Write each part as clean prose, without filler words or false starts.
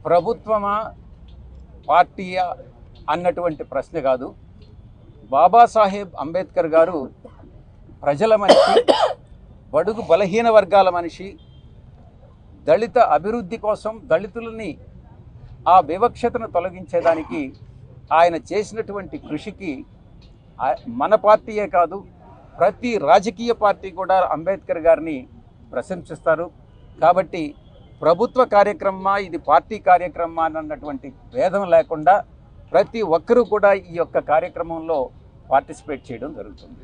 ప్రభుత్వమా పార్టీయా అన్నటువంటి ప్రశ్న కాదు. బాబాసాహెబ్ అంబేద్కర్ గారు ప్రజల మనిషి, బడుగు బలహీన వర్గాల మనిషి, దళిత అభివృద్ధి కోసం దళితులని ఆ వివక్షతను తొలగించేదానికి ఆయన చేసినటువంటి కృషికి మన పార్టీయే కాదు ప్రతి రాజకీయ పార్టీ కూడా అంబేద్కర్ గారిని ప్రశంసిస్తారు. కాబట్టి ప్రభుత్వ కార్యక్రమమా ఇది పార్టీ కార్యక్రమమా అన్నటువంటి భేదం లేకుండా ప్రతి ఒక్కరూ కూడా ఈ యొక్క కార్యక్రమంలో పార్టిసిపేట్ చేయడం జరుగుతుంది.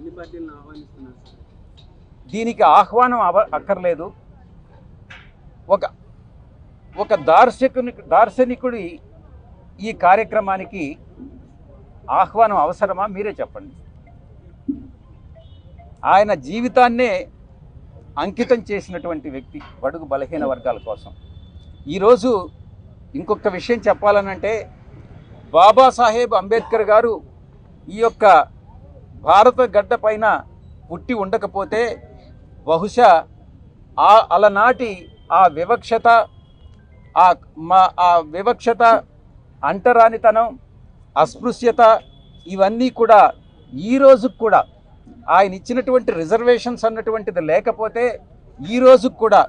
దీనికి ఆహ్వానం అక్కర్లేదు. ఒక దార్శనికుడి ఈ కార్యక్రమానికి ఆహ్వానం అవసరమా? మీరే చెప్పండి. ఆయన జీవితాన్నే అంకితం చేసినటువంటి వ్యక్తి బడుగు బలహీన వర్గాల కోసం. ఈరోజు ఇంకొక విషయం చెప్పాలనంటే, బాబాసాహెబ్ అంబేద్కర్ గారు ఈ యొక్క భారత గడ్డ పైన పుట్టి ఉండకపోతే బహుశా అలనాటి ఆ వివక్షత, అంటరానితనం, అస్పృశ్యత ఇవన్నీ కూడా ఈ రోజుకు కూడా ఆయన ఇచ్చినటువంటి రిజర్వేషన్స్ అన్నటువంటిది లేకపోతే ఈ రోజుకు కూడా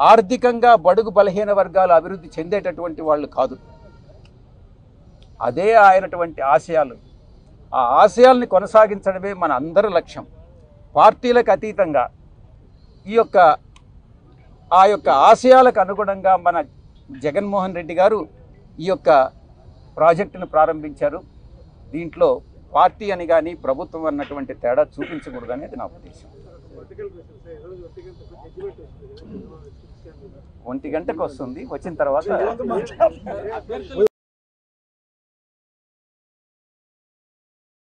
ఆర్థికంగా బడుగు బలహీన వర్గాలు అభివృద్ధి చెందేటటువంటి వాళ్ళు కాదు. అదే ఆయనటువంటి ఆశయాలు. ఆ ఆశయాల్ని కొనసాగించడమే మన అందరి లక్ష్యం. పార్టీలకు అతీతంగా ఆ యొక్క ఆశయాలకు అనుగుణంగా మన జగన్మోహన్ రెడ్డి గారు ఈ యొక్క ప్రాజెక్టును ప్రారంభించారు. దీంట్లో పార్టీ అని కానీ ప్రభుత్వం అన్నటువంటి తేడా చూపించకూడదు అనేది నా ఉద్దేశం. 1 గంటకు వస్తుంది. వచ్చిన తర్వాత